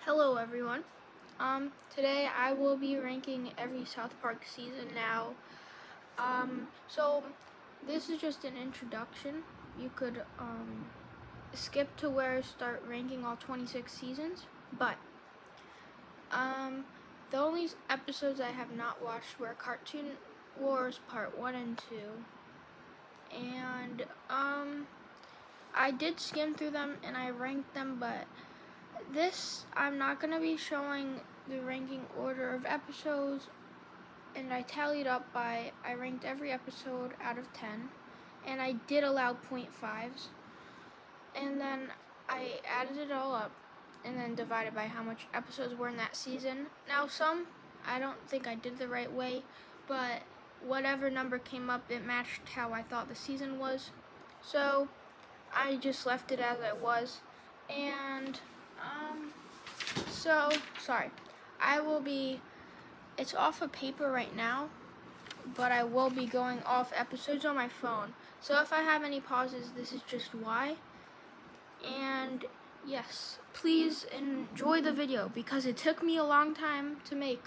Hello everyone. Today I will be ranking every South Park season now. So this is just an introduction. You could skip to where I start ranking all 26 seasons, but the only episodes I have not watched were Cartoon Wars Part 1 and 2. And I did skim through them and I ranked them, but I'm not going to be showing the ranking order of episodes, and I tallied up I ranked every episode out of 10, and I did allow 0.5s, and then I added it all up, and then divided by how much episodes were in that season. Now some, I don't think I did the right way, but whatever number came up, it matched how I thought the season was, so I just left it as it was, and sorry. It's off of paper right now, but I will be going off episodes on my phone. So if I have any pauses, this is just why. And yes, please enjoy the video because it took me a long time to make.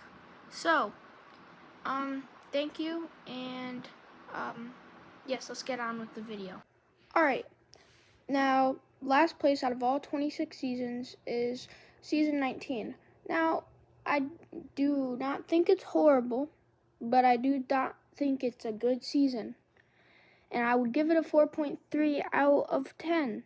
So, thank you, and yes, let's get on with the video. Alright, now, last place out of all 26 seasons is season 19. Now, I do not think it's horrible, but I do not think it's a good season. And I would give it a 4.3 out of 10.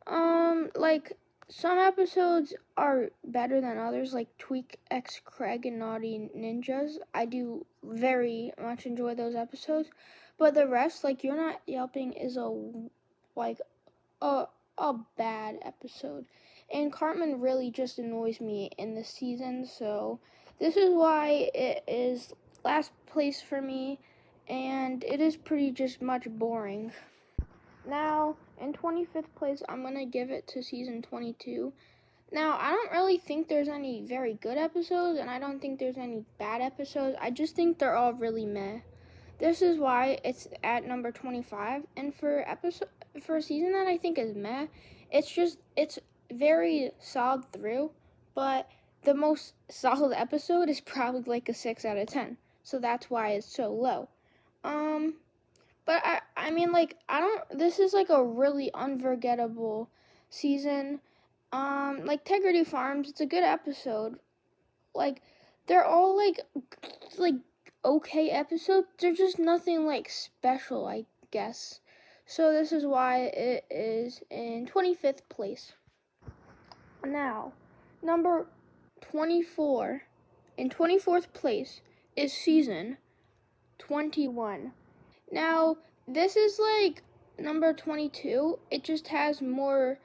Some episodes are better than others, like Tweek X Craig and Naughty Ninjas. I do very much enjoy those episodes. But the rest, like You're Not Yelping, is a bad episode. And Cartman really just annoys me in this season, so this is why it is last place for me, and it is pretty just much boring. Now, in 25th place, I'm going to give it to season 22. Now, I don't really think there's any very good episodes, and I don't think there's any bad episodes. I just think they're all really meh. This is why it's at number 25, and for a season that I think is meh, it's very solid through, but the most solid episode is probably like a 6 out of 10, so that's why it's so low. But this is like a really unforgettable season. Like Tegrity Farms, it's a good episode. Like, they're all like okay episodes. They're just nothing like special, I guess. So this is why it is in 25th place. Now, number 24, in 24th place is season 21. Now, this is like number 22. It just has more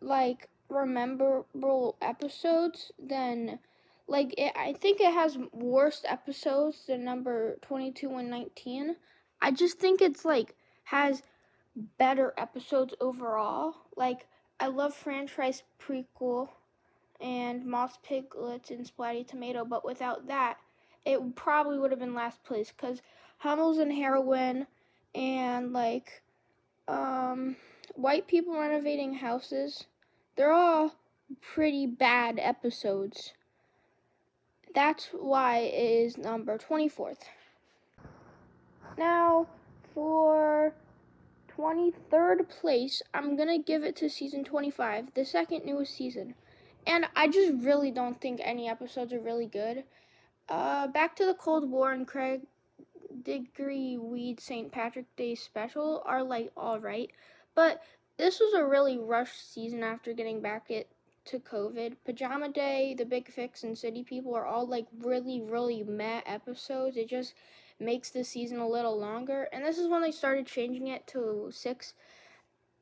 like rememberable episodes than I think it has worse episodes than number 22 and 19. I just think it's has better episodes overall. Like, I love Franchise Prequel and Moss Piglets and Splatty Tomato, but without that, it probably would have been last place, because Hummels and Heroin and White People Renovating Houses, they're all pretty bad episodes. That's why it is number 24th. Now, for 23rd place, I'm going to give it to season 25, the second newest season. And I just really don't think any episodes are really good. Back to the Cold War and Craig Diggory Weed St. Patrick Day special are alright, but this was a really rushed season after getting back to COVID. Pajama Day, The Big Fix, and City People are all really, really meh episodes. It just makes the season a little longer, and this is when they started changing it to 6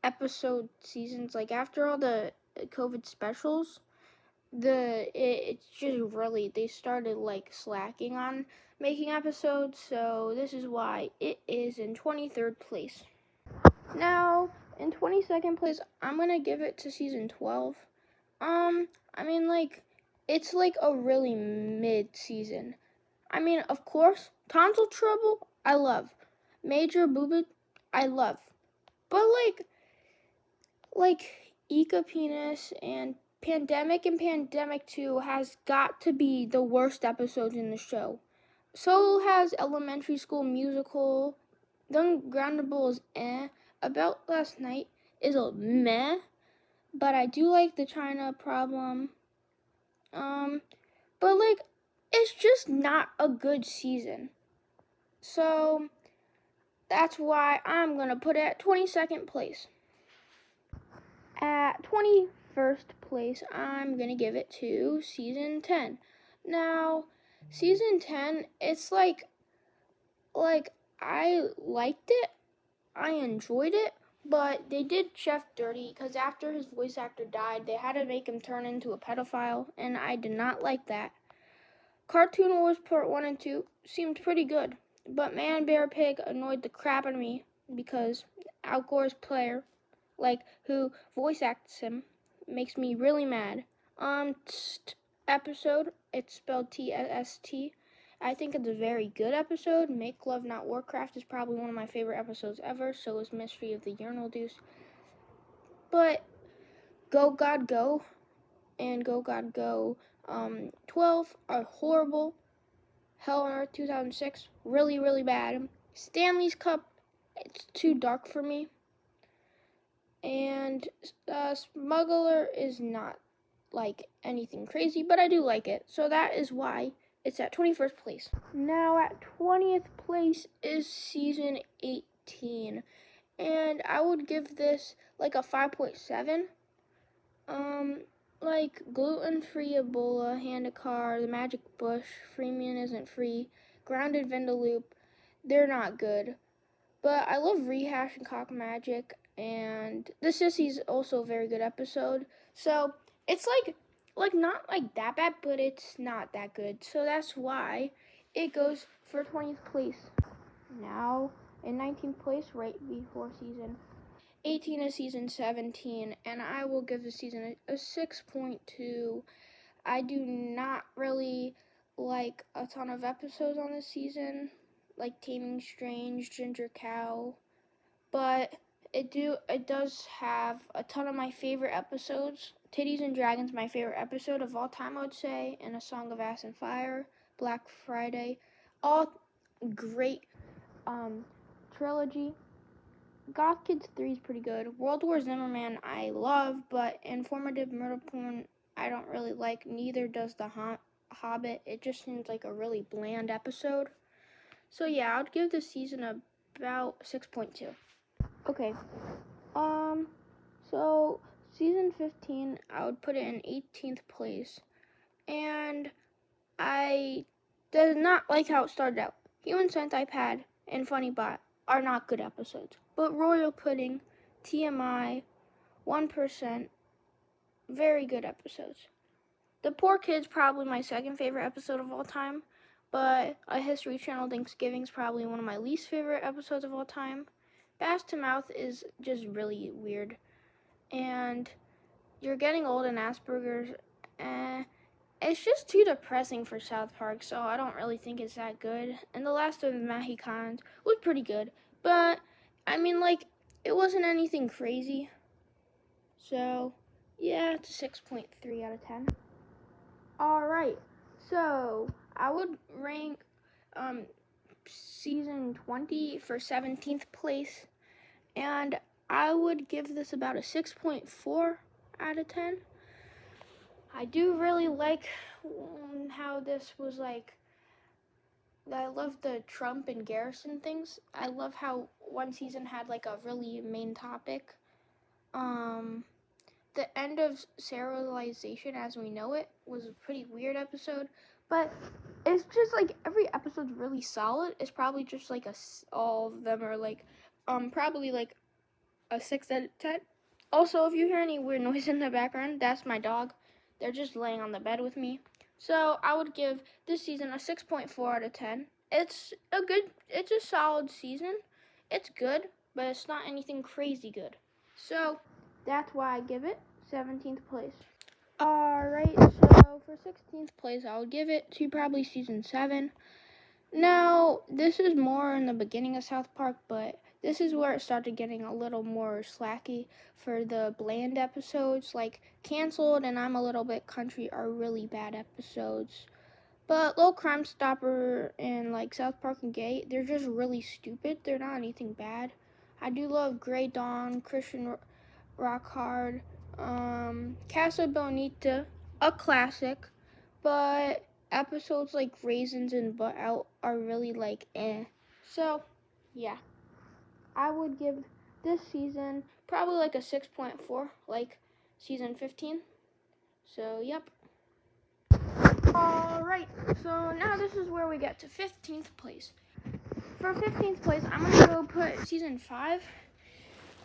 episode seasons. After all the COVID specials, it's just really, they started slacking on making episodes, so this is why it is in 23rd place. Now, in 22nd place, I'm gonna give it to season 12. It's a really mid-season. Of course, Tonsil Trouble, I love. Major Boobit, I love. But Ika Penis and Pandemic and Pandemic 2 has got to be the worst episodes in the show. So has Elementary School Musical. The Ungroundable is About Last Night is a meh, but I do like the China Problem. But like, it's just not a good season. So that's why I'm gonna put it at 22nd place. At 21st place, I'm gonna give it to season 10. Now, season 10, it's like I liked it, I enjoyed it, but they did Chef dirty because after his voice actor died, they had to make him turn into a pedophile, and I did not like that. Cartoon Wars Part 1 and 2 seemed pretty good, but Man Bear Pig annoyed the crap out of me because Al Gore's player, who voice acts him, makes me really mad. Episode, it's spelled T-S-T. I think it's a very good episode. Make Love Not Warcraft is probably one of my favorite episodes ever. So is Mystery of the Urinal Deuce. But Go God Go and Go God Go 12 are horrible. Hell on Earth 2006, really, really bad. Stanley's Cup, it's too dark for me. And Smuggler is not like anything crazy, but I do like it. So that is why it's at 21st place. Now at 20th place is season 18. And I would give this like a 5.7. Like Gluten-Free Ebola, Handicar, The Magic Bush, Freemium Isn't Free, Grounded Vindaloop, they're not good. But I love Rehash and Cock Magic, and The Sissy's also a very good episode. So it's like not like that bad, but it's not that good. So that's why it goes for 20th place. Now in 19th place, right before season 18 is season 17, and I will give the season a 6.2. I do not really like a ton of episodes on this season, like Taming Strange, Ginger Cow, but it does have a ton of my favorite episodes. Titties and Dragons, my favorite episode of all time, I would say, and A Song of Ice and Fire, Black Friday, all great trilogy. Goth Kids 3 is pretty good. World War Zimmerman I love, but Informative Murder Porn I don't really like. Neither does The Hobbit. It just seems like a really bland episode. So yeah, I would give this season about 6.2. Okay. So season 15, I would put it in 18th place. And I did not like how it started out. Human Sentai Pad and Funny Bot are not good episodes. But Royal Pudding, TMI, 1%, very good episodes. The Poor Kids, probably my second favorite episode of all time. But A History Channel Thanksgiving is probably one of my least favorite episodes of all time. Bass to Mouth is just really weird. And You're Getting Old and Asperger's, it's just too depressing for South Park, so I don't really think it's that good. And The Last of the Mohicans was pretty good, but I mean, like, it wasn't anything crazy. So, yeah, it's a 6.3 out of 10. Alright, so I would rank season 20 for 17th place, and I would give this about a 6.4 out of 10. I do really like how this was like, I love the Trump and Garrison things. I love how one season had like a really main topic. The end of serialization as we know it was a pretty weird episode, but it's just like every episode's really solid. It's probably just like all of them are like, probably like a 6 out of 10. Also, if you hear any weird noise in the background, that's my dog. They're just laying on the bed with me. So I would give this season a 6.4 out of 10. It's a solid season. It's good, but it's not anything crazy good. So that's why I give it 17th place. Alright, so for 16th place, I would give it to probably season 7. Now, this is more in the beginning of South Park, but this is where it started getting a little more slacky for the bland episodes, like Canceled and I'm a Little Bit Country are really bad episodes. But Little Crime Stopper and like South Park and Gay, they're just really stupid. They're not anything bad. I do love Grey Dawn, Christian Rock Hard, Casa Bonita, a classic, but episodes like Raisins and Butt Out are really like eh. So, yeah, I would give this season probably like a 6.4, like season 15. So, yep. Alright, so now this is where we get to 15th place. For 15th place, I'm going to go put season 5.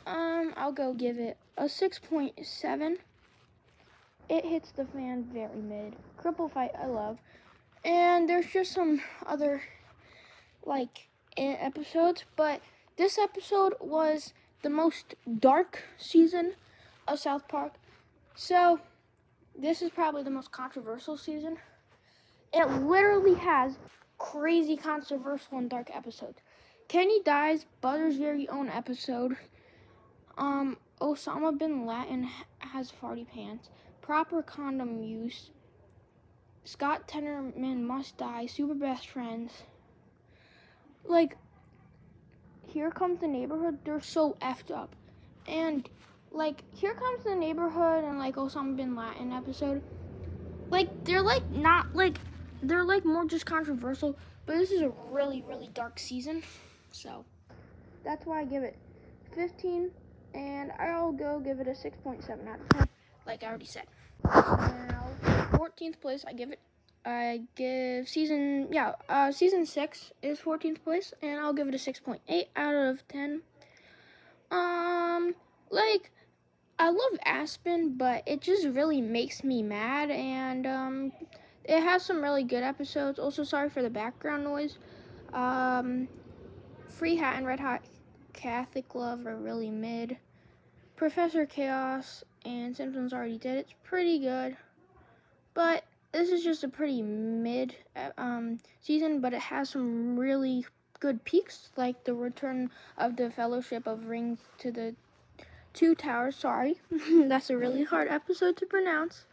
I'll go give it a 6.7. It hits the fan very mid. Cripple Fight, I love. And there's just some other, like, episodes. But this episode was the most dark season of South Park. So, this is probably the most controversial season. It literally has crazy controversial and dark episodes. Kenny dies, Butter's very own episode. Osama bin Laden has farty pants. Proper condom use. Scott Tenorman must die. Super best friends. Like, Here Comes the Neighborhood, they're so effed up. And, like, Here Comes the Neighborhood and, like, Osama bin Laden episode, like, they're, like, not, like, they're, like, more just controversial, but this is a really, really dark season. So, that's why I give it 15, and I'll go give it a 6.7 out of 10, like I already said. Now, 14th place, I give season 6 is 14th place, and I'll give it a 6.8 out of 10. Like, I love Aspen, but it just really makes me mad, and, it has some really good episodes. Also, sorry for the background noise. Free Hat and Red Hot Catholic Love are really mid. Professor Chaos and Simpsons Already Did It's pretty good. But this is just a pretty mid season, but it has some really good peaks, like the return of the Fellowship of Rings to the Two Towers. Sorry, that's a really hard episode to pronounce.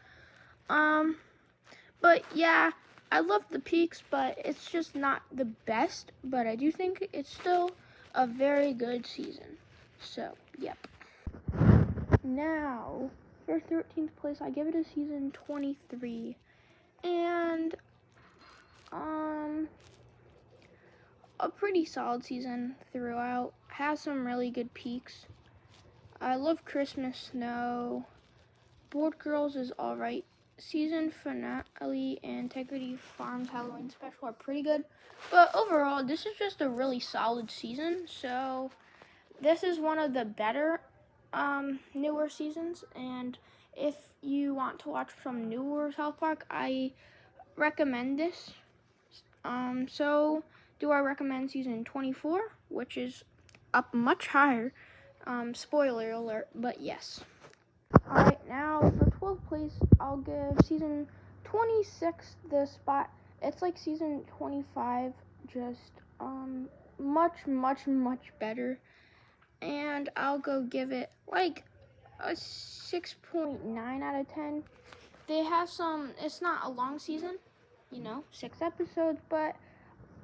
But yeah, I love the peaks, but it's just not the best. But I do think it's still a very good season. So, yep. Now, for 13th place, I give it a season 23. And, a pretty solid season throughout. Has some really good peaks. I love Christmas Snow. Bored Girls is alright. Season finale and Integrity Farms Halloween special are pretty good. But overall, this is just a really solid season. So, this is one of the better newer seasons. And if you want to watch some newer South Park, I recommend this. So, do I recommend season 24, which is up much higher? Spoiler alert, but yes. Alright, now for 12th place, I'll give season 26 the spot. It's like season 25, just much, much, much better. And I'll go give it like a 6.9 out of 10. They have it's not a long season, 6 episodes, but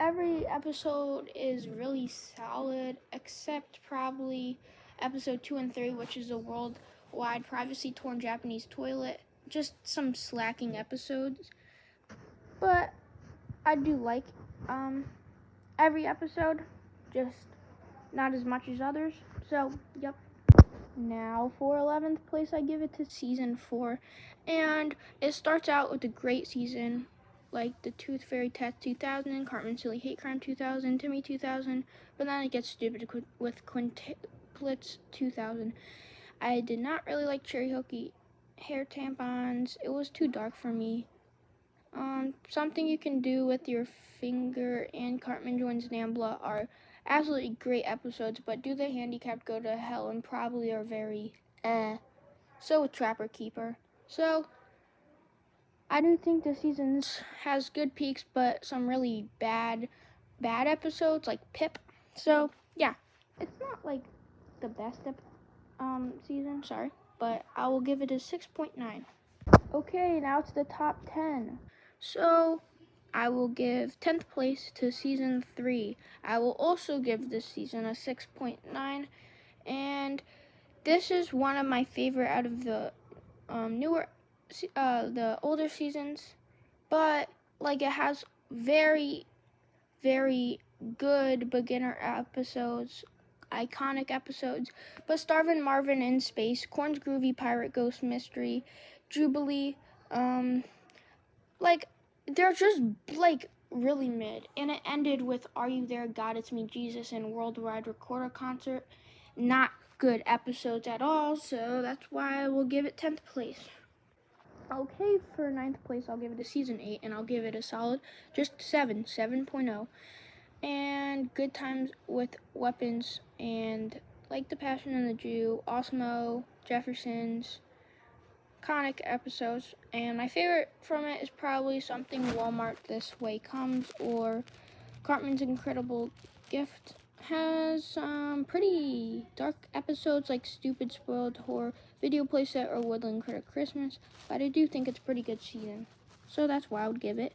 every episode is really solid, except probably episode 2 and 3, which is a worldwide privacy-torn Japanese toilet. Just some slacking episodes. But I do like every episode, just not as much as others. So, yep. Now, for 11th place, I give it to season 4. And it starts out with a great season, like the Tooth Fairy Test 2000, Cartman Silly Hate Crime 2000, Timmy 2000, but then it gets stupid with Quintuplets 2000. I did not really like Cherry Hokey hair tampons. It was too dark for me. Something You Can Do with Your Finger and Cartman Joins Nambla are absolutely great episodes, but Do the Handicapped Go to Hell and probably are very So with Trapper Keeper. So, I do think the season has good peaks, but some really bad episodes, like Pip. So, yeah. it's not like the best season, sorry, but I will give it a 6.9. Okay, now it's the top 10. So I will give 10th place to season 3. I will also give this season a 6.9, and this is one of my favorite out of the the older seasons, but like it has very, very good beginner episodes, iconic episodes, but Starvin' Marvin in Space, Korn's Groovy Pirate Ghost Mystery, Jubilee, like they're just like really mid, and it ended with Are You There, God, It's Me, Jesus, and Worldwide Recorder Concert. Not good episodes at all, so that's why I will give it 10th place. Okay, for 9th place, I'll give it a season 8, and I'll give it a solid, just 7.0. And Good Times with Weapons, and like The Passion and the Jew, Osmo, Jeffersons, iconic episodes. And my favorite from it is probably Something Walmart This Way Comes, or Cartman's Incredible Gift. Has some pretty dark episodes like Stupid Spoiled Horror, Video Playset, or Woodland Critter Christmas, but I do think it's a pretty good season. So that's why I would give it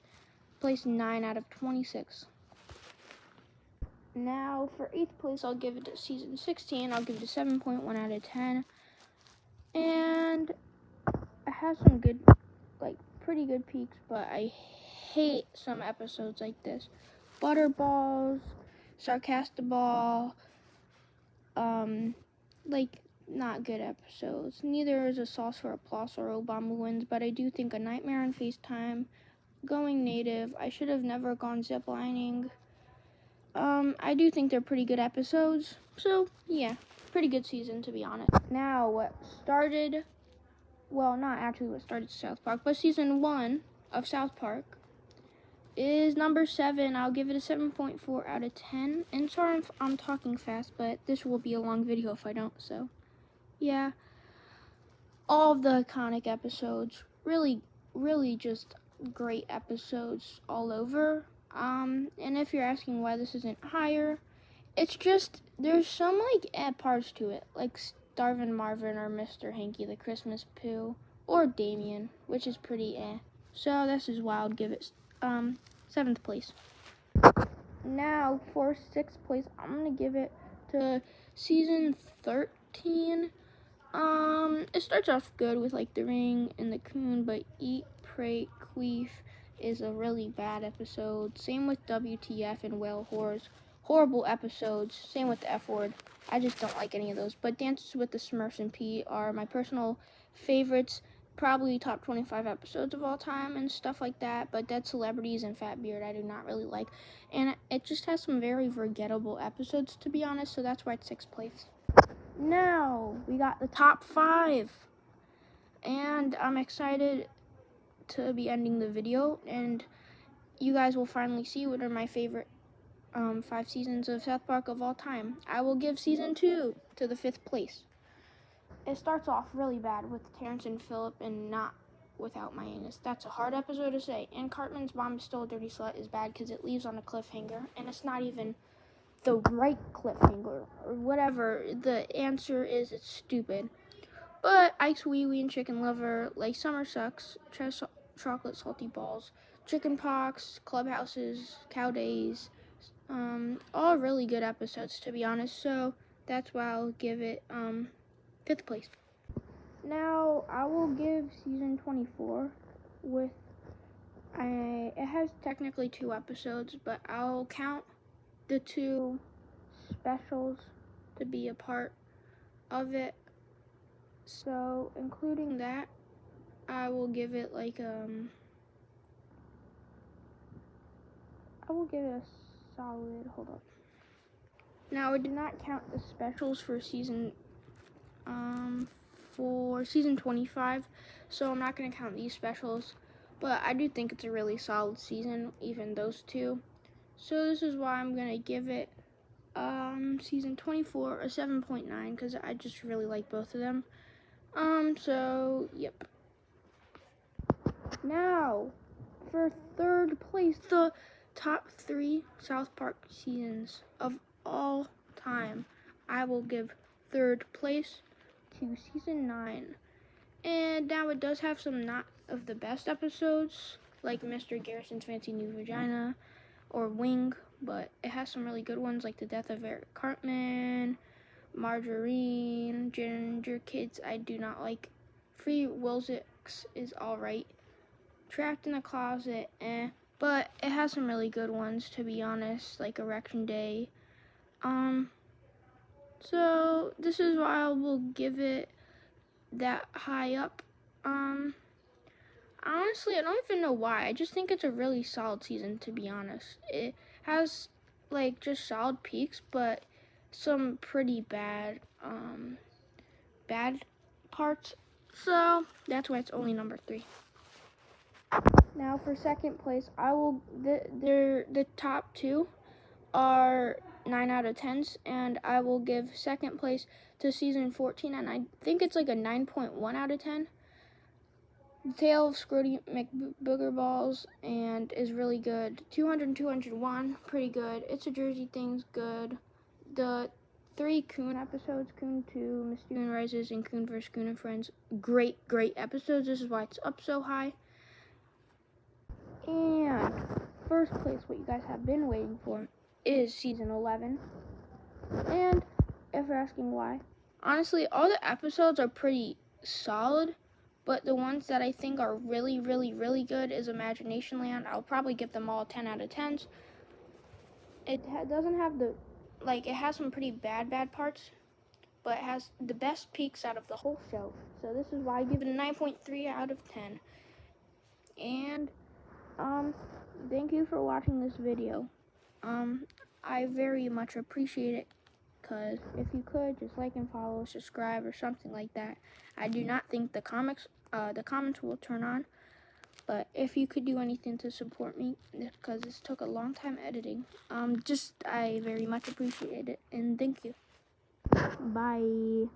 place 9 out of 26. Now for 8th place, I'll give it a season 16. I'll give it a 7.1 out of 10. And it has some good, like pretty good peaks, but I hate some episodes like this. Butterballs, Sarcastiball, like not good episodes. Neither is A Sauce for Applause or Obama Wins, but I do think A Nightmare on FaceTime, Going Native, I Should Have Never Gone Ziplining. I do think they're pretty good episodes. So, yeah, pretty good season, to be honest. Now, not actually what started South Park, but season 1 of South Park is number 7. I'll give it a 7.4 out of 10. And sorry I'm talking fast, but this will be a long video if I don't, so yeah. All of the iconic episodes, really, really just great episodes all over. And if you're asking why this isn't higher, it's just there's some like parts to it, like Starvin' Marvin or Mr. Hanky the Christmas Pooh, or Damien, which is pretty So this is why I would give it 7th place. Now for 6th place, I'm gonna give it to season 13. It starts off good with like The Ring and the Coon, but Eat, Pray, Queef is a really bad episode. Same with WTF and Whale Horrors. Horrible episodes. Same with the F Word. I just don't like any of those. But Dances with the Smurfs and Pete are my personal favorites. Probably top 25 episodes of all time and stuff like that. But Dead Celebrities and Fat Beard I do not really like. And it just has some very forgettable episodes, to be honest. So that's why it's 6th place. Now we got the top 5, and I'm excited to be ending the video, and you guys will finally see what are my favorite 5 seasons of South Park of all time. I will give season 2 to the 5th place. It starts off really bad with Terrence and Philip, and not without my anus. That's a hard episode to say. And Cartman's Mom is Still a Dirty Slut is bad because it leaves on a cliffhanger, and it's not even the right cliffhanger, or whatever the answer is. It's stupid. But Ike's Wee Wee and Chicken Lover, Like Summer Sucks, Chocolate Salty Balls, Chicken Pox, Clubhouses, Cow Days, all really good episodes, to be honest. So that's why I'll give it 5th place. Now I will give season 24 with it has technically 2 episodes, but I'll count the 2 specials to be a part of it. So, including that, I will give it like I will give it a solid, hold up. Now, I did not count the specials for season 25, so I'm not going to count these specials, but I do think it's a really solid season, even those 2. So this is why I'm going to give it season 24 a 7.9, because I just really like both of them. So yep. Now for 3rd place, the top 3 South Park seasons of all time. I will give 3rd place to season 9. And now it does have some not of the best episodes, like Mr. Garrison's Fancy New Vagina or Wing, but it has some really good ones like The Death of Eric Cartman, Margarine, Ginger Kids I do not like, Free Wilsix is alright, Trapped in the Closet, but it has some really good ones, to be honest, like Erection Day. So this is why I will give it that high up. Honestly, I don't even know why. I just think it's a really solid season, to be honest. It has like just solid peaks, but some pretty bad parts. So that's why it's only number 3. Now for 2nd place, I will the top 2 are 9 out of 10s, and I will give 2nd place to season 14, and I think it's like a 9.1 out of 10. The Tale of Scrooty McBoogerballs and is really good. 200 and 201, pretty good. It's a Jersey Thing's good. The 3 Coon episodes, Coon 2, Miss Coon Rises, and Coon vs. Coon and Friends, great episodes. This is why it's up so high. And 1st place, what you guys have been waiting for, is season 11. And if you're asking why, honestly, all the episodes are pretty solid, but the ones that I think are really good is Imagination Land. I'll probably give them all 10 out of 10s. It doesn't have it has some pretty bad parts, but it has the best peaks out of the whole show. So this is why I give it a 9.3 out of 10. And thank you for watching this video. I very much appreciate it, because if you could just like and follow, subscribe, or something like that. I do not think the comments will turn on, but if you could do anything to support me, because this took a long time editing, I very much appreciate it, and thank you. Bye.